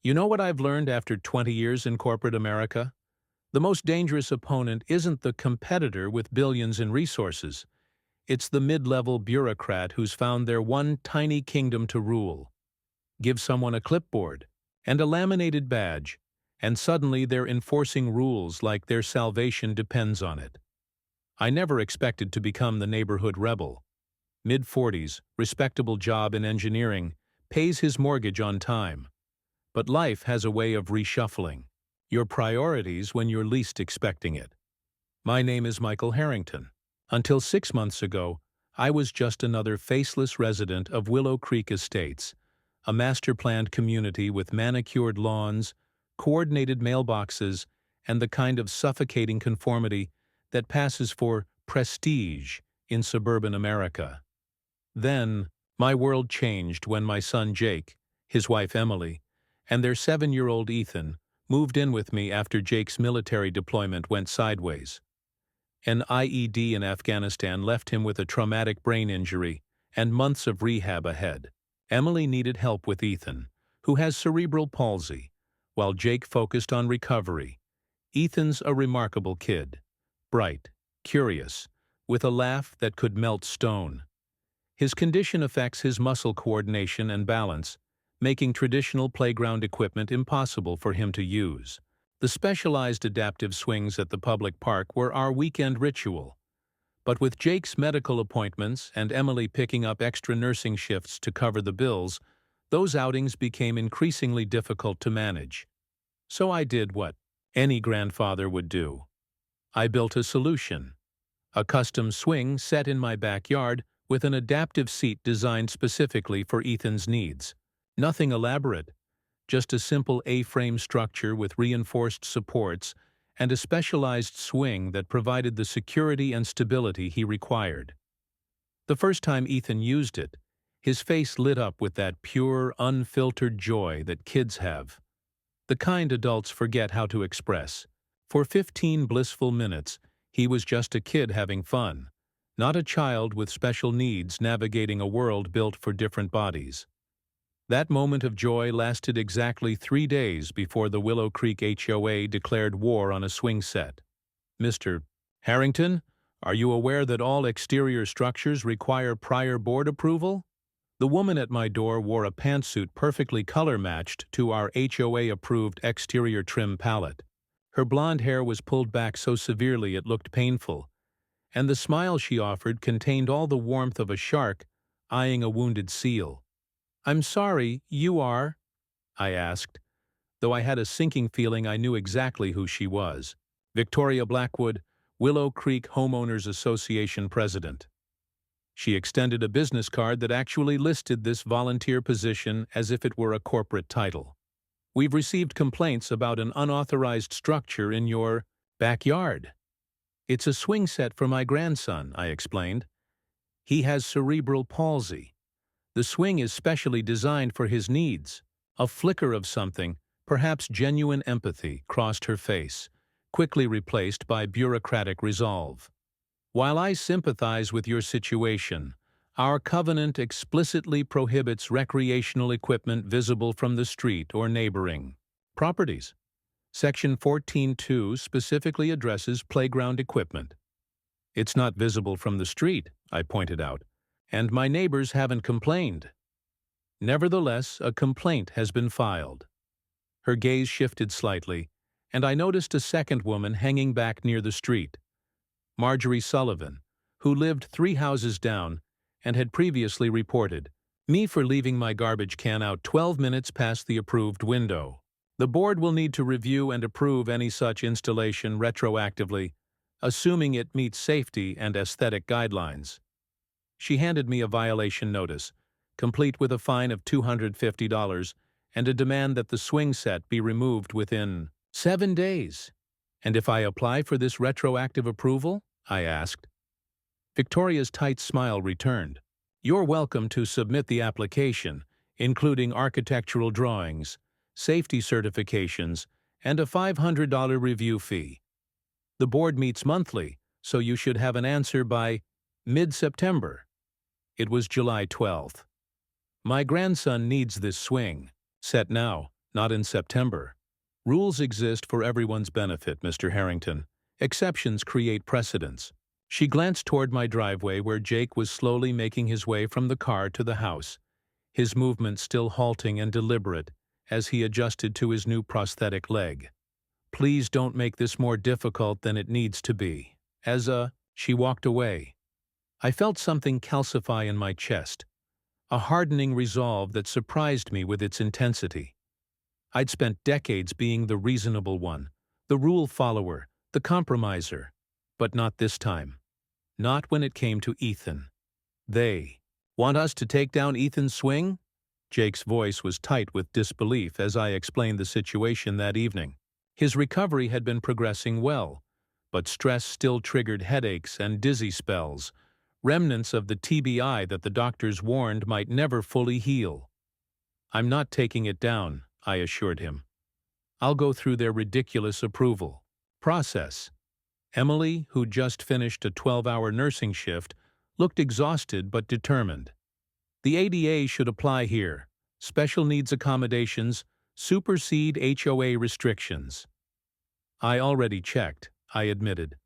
You know what I've learned after 20 years in corporate America? The most dangerous opponent isn't the competitor with billions in resources. It's the mid-level bureaucrat who's found their one tiny kingdom to rule. Give someone a clipboard and a laminated badge, and suddenly they're enforcing rules like their salvation depends on it. I never expected to become the neighborhood rebel. Mid-40s, respectable job in engineering, pays his mortgage on time. But life has a way of reshuffling your priorities when you're least expecting it. My name is Michael Harrington. Until 6 months ago, I was just another faceless resident of Willow Creek Estates, a master-planned community with manicured lawns, coordinated mailboxes, and the kind of suffocating conformity that passes for prestige in suburban America. Then, my world changed when my son Jake, his wife Emily, and their 7-year-old Ethan moved in with me after Jake's military deployment went sideways. An IED in Afghanistan left him with a traumatic brain injury and months of rehab ahead. Emily needed help with Ethan, who has cerebral palsy, while Jake focused on recovery. Ethan's a remarkable kid, bright, curious, with a laugh that could melt stone. His condition affects his muscle coordination and balance, making traditional playground equipment impossible for him to use. The specialized adaptive swings at the public park were our weekend ritual. But with Jake's medical appointments and Emily picking up extra nursing shifts to cover the bills, those outings became increasingly difficult to manage. So I did what any grandfather would do. I built a solution. A custom swing set in my backyard with an adaptive seat designed specifically for Ethan's needs. Nothing elaborate, just a simple A-frame structure with reinforced supports and a specialized swing that provided the security and stability he required. The first time Ethan used it, his face lit up with that pure, unfiltered joy that kids have, the kind adults forget how to express. For 15 blissful minutes, he was just a kid having fun, not a child with special needs navigating a world built for different bodies. That moment of joy lasted exactly 3 days before the Willow Creek HOA declared war on a swing set. Mr. Harrington, are you aware that all exterior structures require prior board approval? The woman at my door wore a pantsuit perfectly color-matched to our HOA-approved exterior trim palette. Her blonde hair was pulled back so severely it looked painful, and the smile she offered contained all the warmth of a shark eyeing a wounded seal. "I'm sorry, you are?" I asked, though I had a sinking feeling I knew exactly who she was. Victoria Blackwood, Willow Creek Homeowners Association President. She extended a business card that actually listed this volunteer position as if it were a corporate title. "We've received complaints about an unauthorized structure in your backyard." "It's a swing set for my grandson," I explained. "He has cerebral palsy. The swing is specially designed for his needs." A flicker of something, perhaps genuine empathy, crossed her face, quickly replaced by bureaucratic resolve. "While I sympathize with your situation, our covenant explicitly prohibits recreational equipment visible from the street or neighboring properties. Section 14.2 specifically addresses playground equipment." "It's not visible from the street," I pointed out, "and my neighbors haven't complained." Nevertheless, a complaint has been filed. Her gaze shifted slightly, and I noticed a second woman hanging back near the street. Marjorie Sullivan, who lived 3 houses down and had previously reported me for leaving my garbage can out 12 minutes past the approved window. "The board will need to review and approve any such installation retroactively, assuming it meets safety and aesthetic guidelines." She handed me a violation notice, complete with a fine of $250 and a demand that the swing set be removed within 7 days. "And if I apply for this retroactive approval?" I asked. Victoria's tight smile returned. "You're welcome to submit the application, including architectural drawings, safety certifications, and a $500 review fee. The board meets monthly, so you should have an answer by mid-September." It was July 12th. "My grandson needs this swing. Set now, not in September. Rules exist for everyone's benefit, Mr. Harrington. Exceptions create precedents. She glanced toward my driveway where Jake was slowly making his way from the car to the house, his movements still halting and deliberate as he adjusted to his new prosthetic leg. Please don't make this more difficult than it needs to be. She walked away. I felt something calcify in my chest, a hardening resolve that surprised me with its intensity. I'd spent decades being the reasonable one, the rule follower, the compromiser, but not this time. Not when it came to Ethan. They want us to take down Ethan's swing? Jake's voice was tight with disbelief as I explained the situation that evening. His recovery had been progressing well, but stress still triggered headaches and dizzy spells, remnants of the TBI that the doctors warned might never fully heal. I'm not taking it down, I assured him. I'll go through their ridiculous approval process. Emily, who'd just finished a 12-hour nursing shift, looked exhausted but determined. The ADA should apply here. Special needs accommodations supersede HOA restrictions. I already checked, I admitted.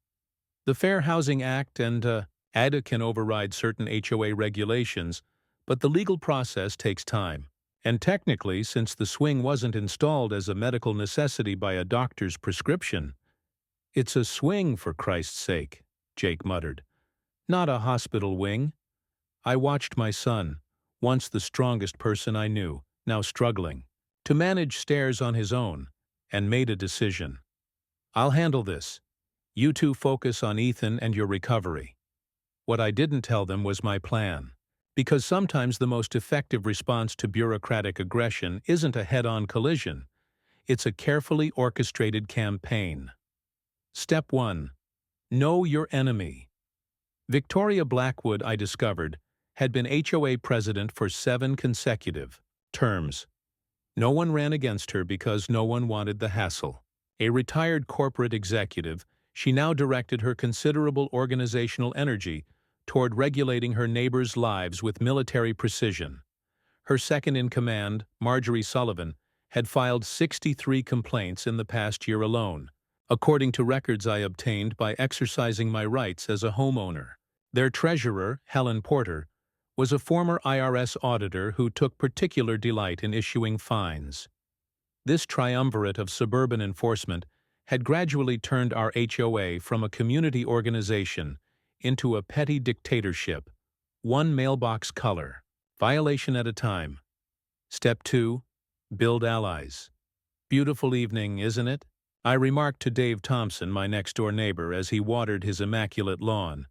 The Fair Housing Act and ADA can override certain HOA regulations, but the legal process takes time. And technically, since the swing wasn't installed as a medical necessity by a doctor's prescription, it's a swing, for Christ's sake, Jake muttered. Not a hospital wing. I watched my son, once the strongest person I knew, now struggling, to manage stairs on his own, and made a decision. I'll handle this. You two focus on Ethan and your recovery. What I didn't tell them was my plan, because sometimes the most effective response to bureaucratic aggression isn't a head-on collision. It's a carefully orchestrated campaign. Step 1. Know your enemy. Victoria Blackwood, I discovered, had been HOA president for 7 consecutive terms. No one ran against her because no one wanted the hassle. A retired corporate executive, she now directed her considerable organizational energy toward regulating her neighbors' lives with military precision. Her second-in-command, Marjorie Sullivan, had filed 63 complaints in the past year alone, according to records I obtained by exercising my rights as a homeowner. Their treasurer, Helen Porter, was a former IRS auditor who took particular delight in issuing fines. This triumvirate of suburban enforcement had gradually turned our HOA from a community organization into a petty dictatorship, one mailbox color, violation at a time. Step 2. Build allies. Beautiful evening, isn't it? I remarked to Dave Thompson, my next-door neighbor, as he watered his immaculate lawn.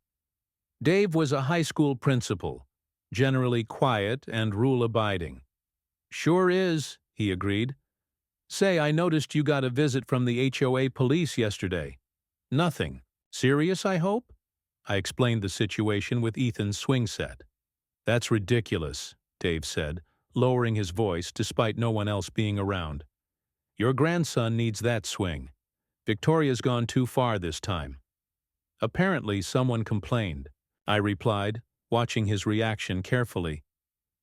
Dave was a high school principal, generally quiet and rule-abiding. Sure is, he agreed. Say, I noticed you got a visit from the HOA police yesterday. Nothing. Serious, I hope? I explained the situation with Ethan's swing set. That's ridiculous, Dave said, lowering his voice despite no one else being around. Your grandson needs that swing. Victoria's gone too far this time. Apparently someone complained, I replied, watching his reaction carefully.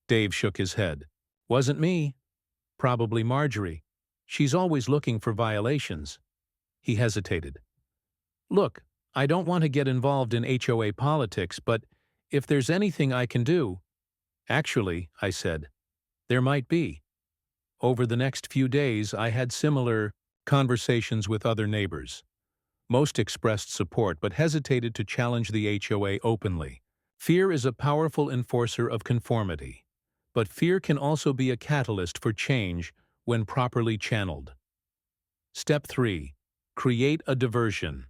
Dave shook his head. Wasn't me. Probably Marjorie. She's always looking for violations. He hesitated. Look, I don't want to get involved in HOA politics, but if there's anything I can do— Actually, I said, there might be. Over the next few days, I had similar conversations with other neighbors. Most expressed support but hesitated to challenge the HOA openly. Fear is a powerful enforcer of conformity, but fear can also be a catalyst for change when properly channeled. Step 3. Create a diversion.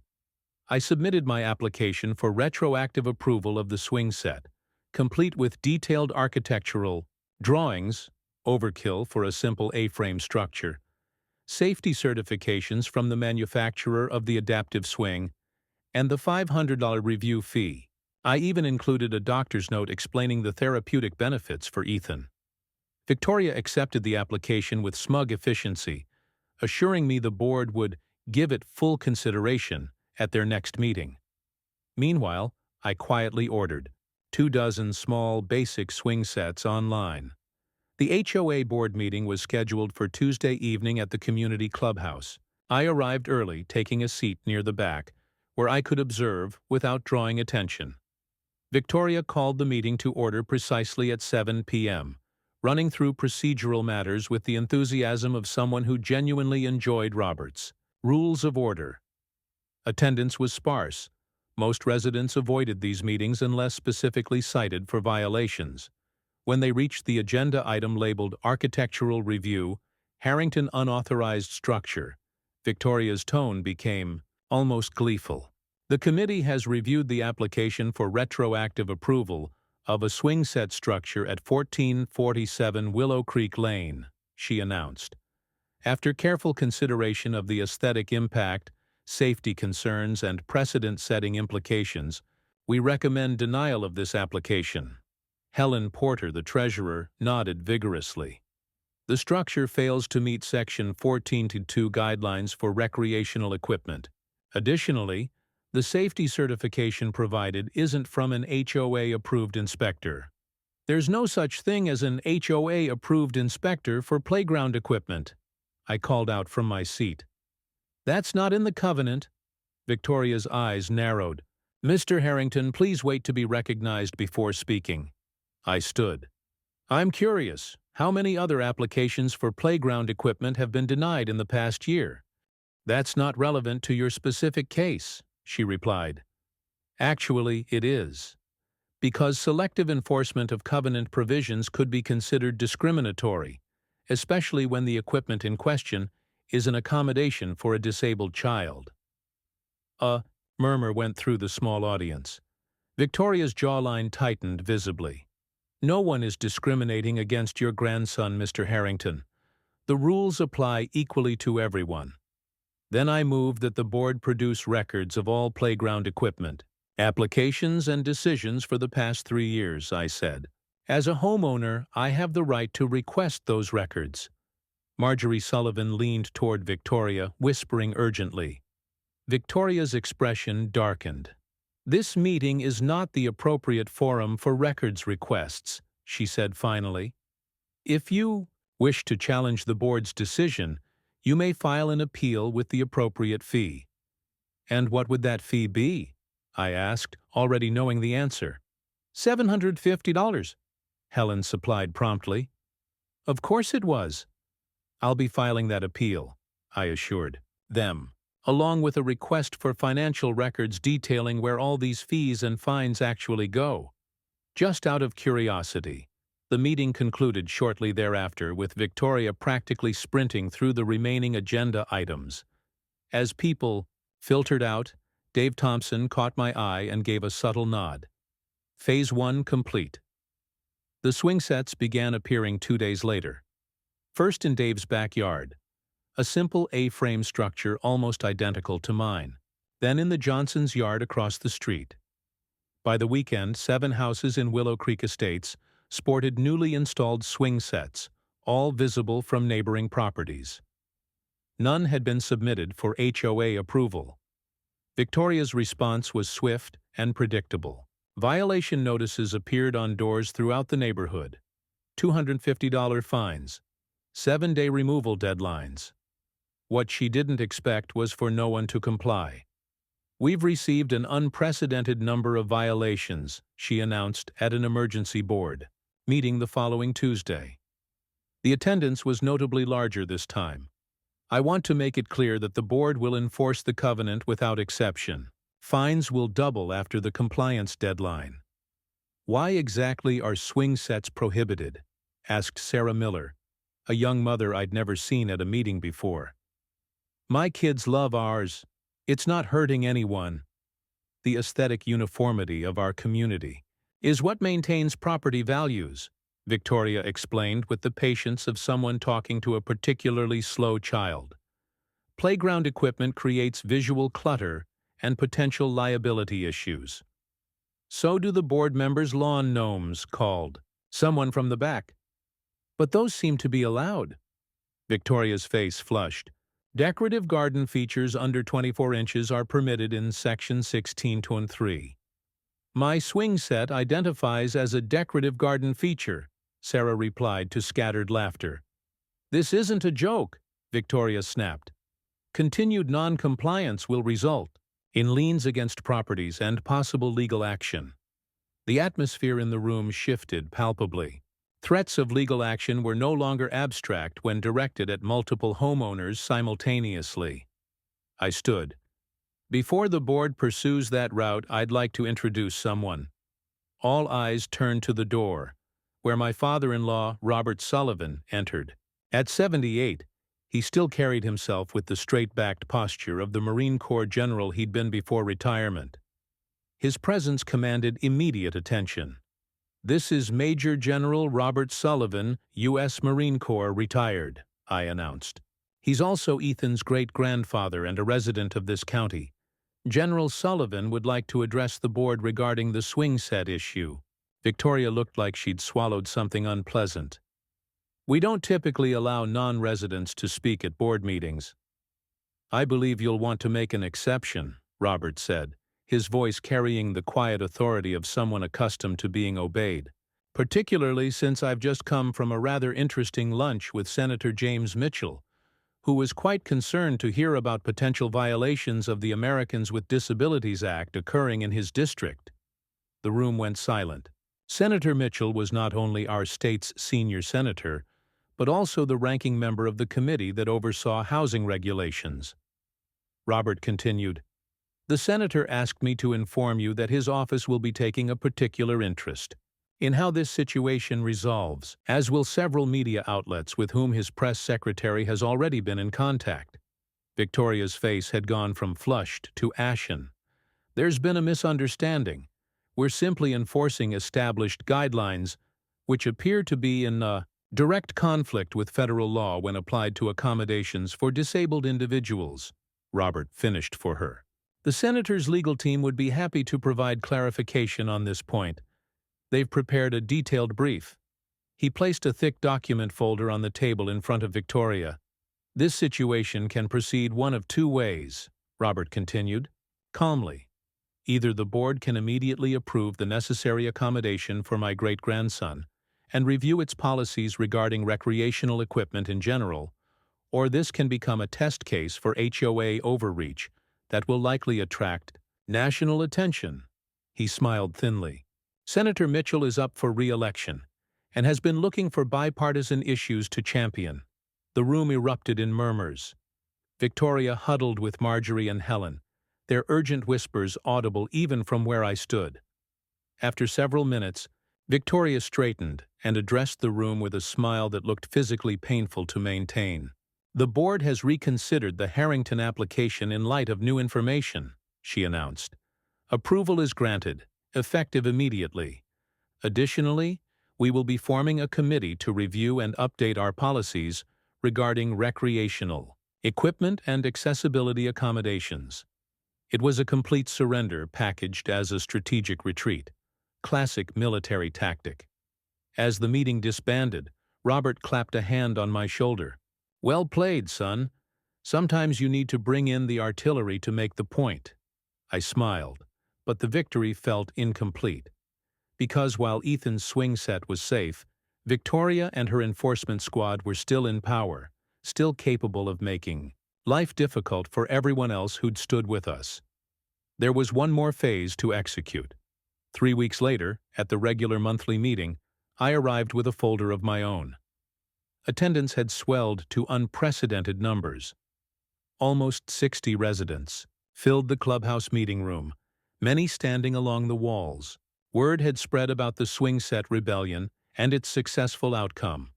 I submitted my application for retroactive approval of the swing set, complete with detailed architectural drawings, overkill for a simple A-frame structure, safety certifications from the manufacturer of the adaptive swing, and the $500 review fee. I even included a doctor's note explaining the therapeutic benefits for Ethan. Victoria accepted the application with smug efficiency, assuring me the board would give it full consideration at their next meeting. Meanwhile, I quietly ordered 24 small, basic swing sets online. The HOA board meeting was scheduled for Tuesday evening at the community clubhouse. I arrived early, taking a seat near the back, where I could observe without drawing attention. Victoria called the meeting to order precisely at 7 p.m., running through procedural matters with the enthusiasm of someone who genuinely enjoyed Roberts. Rules of order. Attendance was sparse. Most residents avoided these meetings unless specifically cited for violations. When they reached the agenda item labeled Architectural Review, Harrington Unauthorized Structure, Victoria's tone became almost gleeful. The committee has reviewed the application for retroactive approval of a swing set structure at 1447 Willow Creek Lane, she announced. After careful consideration of the aesthetic impact, safety concerns, and precedent-setting implications, we recommend denial of this application. Helen Porter, the treasurer, nodded vigorously. The structure fails to meet Section 14.2 guidelines for recreational equipment. Additionally, the safety certification provided isn't from an HOA-approved inspector. There's no such thing as an HOA-approved inspector for playground equipment, I called out from my seat. That's not in the covenant. Victoria's eyes narrowed. Mr. Harrington, please wait to be recognized before speaking. I stood. I'm curious, how many other applications for playground equipment have been denied in the past year? That's not relevant to your specific case, she replied. Actually, it is. Because selective enforcement of covenant provisions could be considered discriminatory, especially when the equipment in question is an accommodation for a disabled child. A murmur went through the small audience. Victoria's jawline tightened visibly. No one is discriminating against your grandson, Mr. Harrington. The rules apply equally to everyone. Then I moved that the board produce records of all playground equipment, applications and decisions for the past 3 years, I said. As a homeowner, I have the right to request those records. Marjorie Sullivan leaned toward Victoria, whispering urgently. Victoria's expression darkened. This meeting is not the appropriate forum for records requests, she said finally. If you wish to challenge the board's decision, you may file an appeal with the appropriate fee. And what would that fee be? I asked, already knowing the answer. $750, Helen supplied promptly. Of course it was. I'll be filing that appeal, I assured them, along with a request for financial records detailing where all these fees and fines actually go. Just out of curiosity, the meeting concluded shortly thereafter with Victoria practically sprinting through the remaining agenda items. As people filtered out, Dave Thompson caught my eye and gave a subtle nod. Phase 1 complete. The swing sets began appearing 2 days later. First in Dave's backyard, a simple A-frame structure almost identical to mine. Then in the Johnsons' yard across the street. By the weekend, 7 houses in Willow Creek Estates sported newly installed swing sets, all visible from neighboring properties. None had been submitted for HOA approval. Victoria's response was swift and predictable. Violation notices appeared on doors throughout the neighborhood. $250 fines. 7-day removal deadlines. What she didn't expect was for no one to comply. We've received an unprecedented number of violations, she announced at an emergency board meeting the following Tuesday. The attendance was notably larger this time. I want to make it clear that the board will enforce the covenant without exception. Fines will double after the compliance deadline. Why exactly are swing sets prohibited? Asked Sarah Miller, a young mother I'd never seen at a meeting before. My kids love ours. It's not hurting anyone. The aesthetic uniformity of our community is what maintains property values, Victoria explained with the patience of someone talking to a particularly slow child. Playground equipment creates visual clutter and potential liability issues. So do the board members' lawn gnomes, called someone from the back. But those seem to be allowed. Victoria's face flushed. Decorative garden features under 24 inches are permitted in Section 16.3. My swing set identifies as a decorative garden feature, Sarah replied to scattered laughter. This isn't a joke, Victoria snapped. Continued non-compliance will result in liens against properties and possible legal action. The atmosphere in the room shifted palpably. Threats of legal action were no longer abstract when directed at multiple homeowners simultaneously. I stood. Before the board pursues that route, I'd like to introduce someone. All eyes turned to the door, where my father-in-law, Robert Sullivan, entered. At 78, he still carried himself with the straight-backed posture of the Marine Corps general he'd been before retirement. His presence commanded immediate attention. This is Major General Robert Sullivan, U.S. Marine Corps, retired, I announced. He's also Ethan's great-grandfather and a resident of this county. General Sullivan would like to address the board regarding the swing set issue. Victoria looked like she'd swallowed something unpleasant. We don't typically allow non-residents to speak at board meetings. I believe you'll want to make an exception, Robert said, his voice carrying the quiet authority of someone accustomed to being obeyed, particularly since I've just come from a rather interesting lunch with Senator James Mitchell, who was quite concerned to hear about potential violations of the Americans with Disabilities Act occurring in his district. The room went silent. Senator Mitchell was not only our state's senior senator, but also the ranking member of the committee that oversaw housing regulations. Robert continued, "The senator asked me to inform you that his office will be taking a particular interest in how this situation resolves, as will several media outlets with whom his press secretary has already been in contact." Victoria's face had gone from flushed to ashen. "There's been a misunderstanding. We're simply enforcing established guidelines, which appear to be in direct conflict with federal law when applied to accommodations for disabled individuals," Robert finished for her. "The senator's legal team would be happy to provide clarification on this point. They've prepared a detailed brief." He placed a thick document folder on the table in front of Victoria. "This situation can proceed one of two ways," Robert continued, calmly. "Either the board can immediately approve the necessary accommodation for my great-grandson and review its policies regarding recreational equipment in general, or this can become a test case for HOA overreach that will likely attract national attention." He smiled thinly. "Senator Mitchell is up for re-election and has been looking for bipartisan issues to champion." The room erupted in murmurs. Victoria huddled with Marjorie and Helen, their urgent whispers audible even from where I stood. After several minutes, Victoria straightened and addressed the room with a smile that looked physically painful to maintain. "The board has reconsidered the Harrington application in light of new information," she announced. "Approval is granted, effective immediately. Additionally, we will be forming a committee to review and update our policies regarding recreational equipment and accessibility accommodations." It was a complete surrender packaged as a strategic retreat. Classic military tactic. As the meeting disbanded, Robert clapped a hand on my shoulder. "Well played, son. Sometimes you need to bring in the artillery to make the point." I smiled, but the victory felt incomplete. Because while Ethan's swing set was safe, Victoria and her enforcement squad were still in power, still capable of making life difficult for everyone else who'd stood with us. There was one more phase to execute. 3 weeks later, at the regular monthly meeting, I arrived with a folder of my own. Attendance had swelled to unprecedented numbers. Almost 60 residents filled the clubhouse meeting room, many standing along the walls. Word had spread about the swing set rebellion and its successful outcome.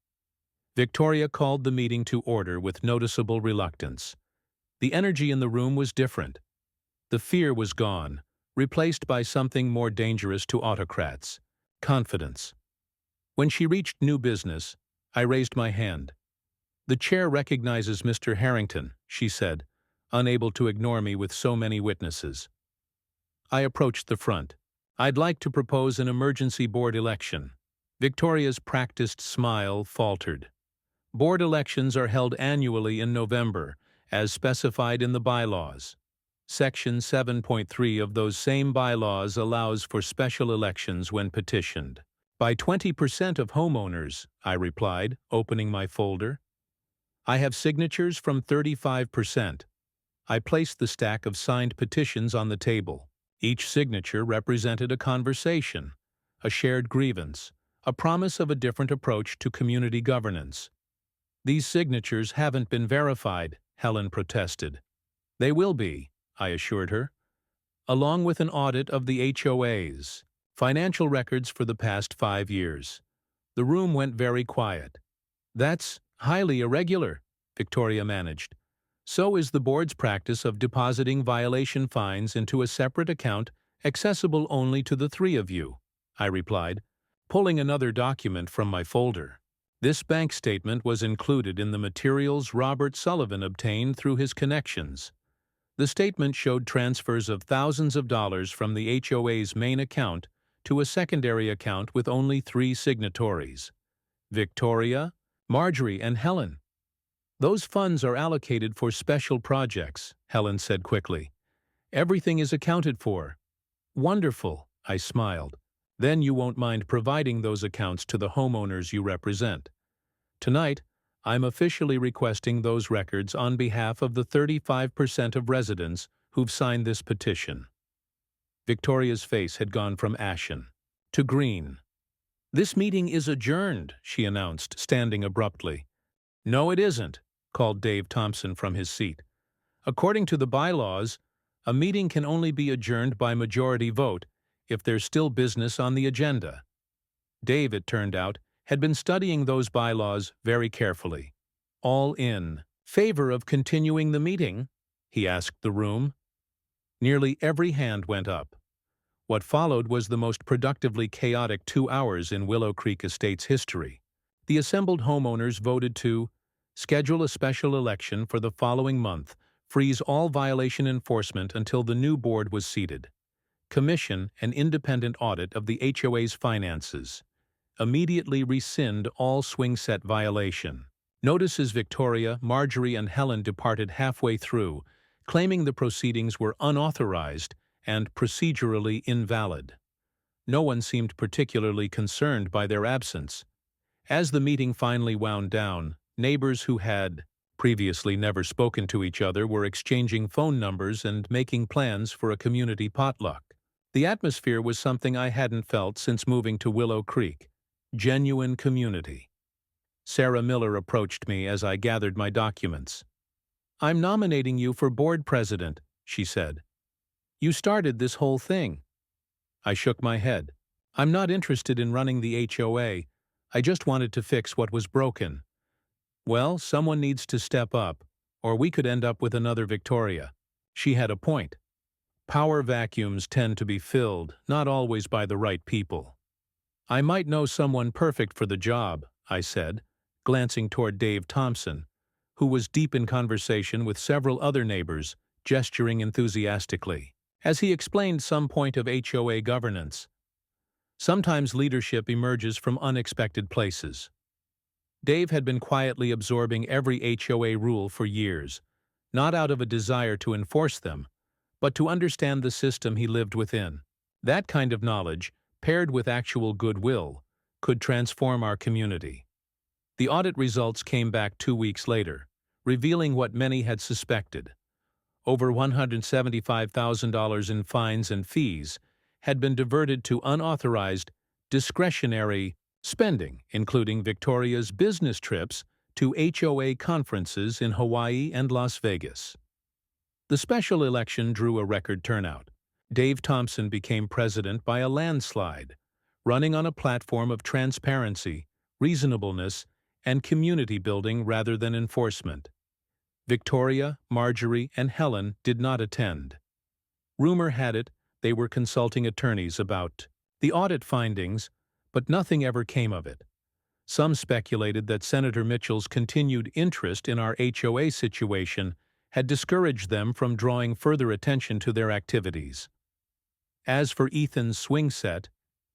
Victoria called the meeting to order with noticeable reluctance. The energy in the room was different. The fear was gone, replaced by something more dangerous to autocrats: confidence. When she reached new business, I raised my hand. "The chair recognizes Mr. Harrington," she said, unable to ignore me with so many witnesses. I approached the front. "I'd like to propose an emergency board election." Victoria's practiced smile faltered. "Board elections are held annually in November, as specified in the bylaws. Section 7.3 of those same bylaws allows for special elections when petitioned." By 20% of homeowners, I replied, opening my folder. I have signatures from 35%. I placed the stack of signed petitions on the table. Each signature represented a conversation, a shared grievance, a promise of a different approach to community governance. These signatures haven't been verified, Helen protested. They will be, I assured her, along with an audit of the HOA's financial records for the past 5 years. The room went very quiet. That's highly irregular, Victoria managed. So is the board's practice of depositing violation fines into a separate account accessible only to the three of you, I replied, pulling another document from my folder. This bank statement was included in the materials Robert Sullivan obtained through his connections. The statement showed transfers of thousands of dollars from the HOA's main account to a secondary account with only 3 signatories: Victoria, Marjorie, and Helen. Those funds are allocated for special projects, Helen said quickly. Everything is accounted for. Wonderful, I smiled. Then you won't mind providing those accounts to the homeowners you represent. Tonight, I'm officially requesting those records on behalf of the 35% of residents who've signed this petition. Victoria's face had gone from ashen to green. This meeting is adjourned, she announced, standing abruptly. No, it isn't, called Dave Thompson from his seat. According to the bylaws, a meeting can only be adjourned by majority vote if there's still business on the agenda. Dave, it turned out, had been studying those bylaws very carefully. All in favor of continuing the meeting? He asked the room. Nearly every hand went up. What followed was the most productively chaotic 2 hours in Willow Creek Estate's history. The assembled homeowners voted to schedule a special election for the following month, freeze all violation enforcement until the new board was seated, commission an independent audit of the HOA's finances, immediately rescind all swing set violation. Notice as Victoria, Marjorie, and Helen departed halfway through, claiming the proceedings were unauthorized and procedurally invalid. No one seemed particularly concerned by their absence. As the meeting finally wound down, neighbors who had previously never spoken to each other were exchanging phone numbers and making plans for a community potluck. The atmosphere was something I hadn't felt since moving to Willow Creek. Genuine community. Sarah Miller approached me as I gathered my documents. I'm nominating you for board president, she said. You started this whole thing. I shook my head. I'm not interested in running the HOA. I just wanted to fix what was broken. Well, someone needs to step up, or we could end up with another Victoria. She had a point. Power vacuums tend to be filled, not always by the right people. I might know someone perfect for the job, I said, glancing toward Dave Thompson, who was deep in conversation with several other neighbors, gesturing enthusiastically, as he explained some point of HOA governance. Sometimes leadership emerges from unexpected places. Dave had been quietly absorbing every HOA rule for years, not out of a desire to enforce them, but to understand the system he lived within. That kind of knowledge, paired with actual goodwill, could transform our community. The audit results came back 2 weeks later, revealing what many had suspected. Over $175,000 in fines and fees had been diverted to unauthorized, discretionary spending, including Victoria's business trips to HOA conferences in Hawaii and Las Vegas. The special election drew a record turnout. Dave Thompson became president by a landslide, running on a platform of transparency, reasonableness, and community building rather than enforcement. Victoria, Marjorie, and Helen did not attend. Rumor had it they were consulting attorneys about the audit findings, but nothing ever came of it. Some speculated that Senator Mitchell's continued interest in our HOA situation had discouraged them from drawing further attention to their activities. As for Ethan's swing set,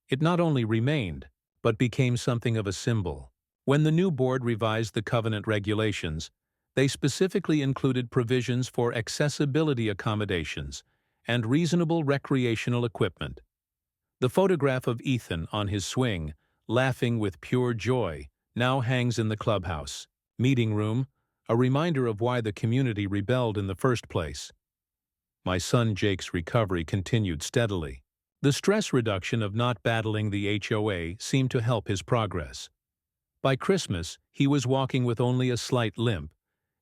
it not only remained, but became something of a symbol. When the new board revised the covenant regulations, they specifically included provisions for accessibility accommodations and reasonable recreational equipment. The photograph of Ethan on his swing laughing with pure joy, now hangs in the clubhouse. Meeting room, a reminder of why the community rebelled in the first place. My son Jake's recovery continued steadily. The stress reduction of not battling the HOA seemed to help his progress. By Christmas, he was walking with only a slight limp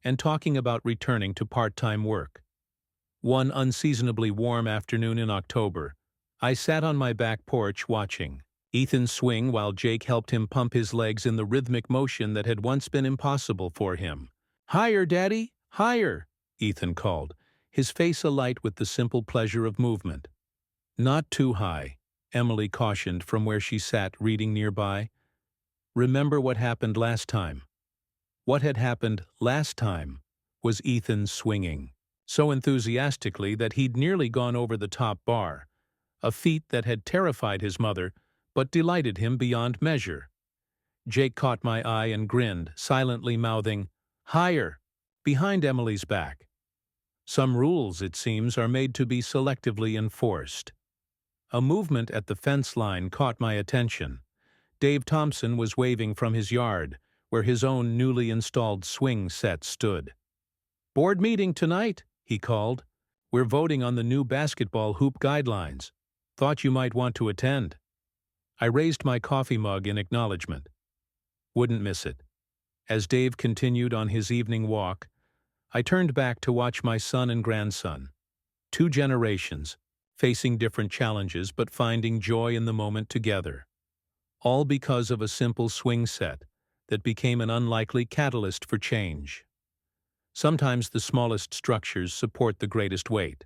and talking about returning to part-time work. One unseasonably warm afternoon in October, I sat on my back porch watching Ethan swing while Jake helped him pump his legs in the rhythmic motion that had once been impossible for him. "Higher, Daddy! Higher!" Ethan called, his face alight with the simple pleasure of movement. "Not too high," Emily cautioned from where she sat reading nearby. "Remember what happened last time." What had happened last time was Ethan swinging, so enthusiastically that he'd nearly gone over the top bar, a feat that had terrified his mother but delighted him beyond measure. Jake caught my eye and grinned, silently mouthing, "Higher," behind Emily's back. Some rules, it seems, are made to be selectively enforced. A movement at the fence line caught my attention. Dave Thompson was waving from his yard, where his own newly installed swing set stood. "Board meeting tonight," he called. "We're voting on the new basketball hoop guidelines. Thought you might want to attend." I raised my coffee mug in acknowledgement. Wouldn't miss it. As Dave continued on his evening walk, I turned back to watch my son and grandson. 2 generations, facing different challenges but finding joy in the moment together. All because of a simple swing set that became an unlikely catalyst for change. Sometimes the smallest structures support the greatest weight.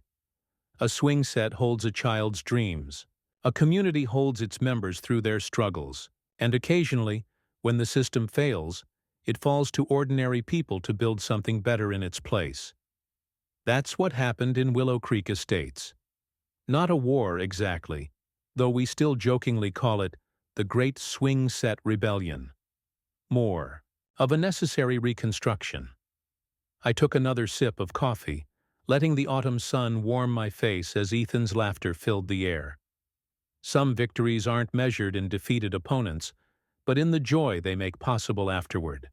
A swing set holds a child's dreams. A community holds its members through their struggles. And occasionally, when the system fails, it falls to ordinary people to build something better in its place. That's what happened in Willow Creek Estates. Not a war exactly, though we still jokingly call it the Great Swing Set Rebellion. More of a necessary reconstruction. I took another sip of coffee, letting the autumn sun warm my face as Ethan's laughter filled the air. Some victories aren't measured in defeated opponents, but in the joy they make possible afterward.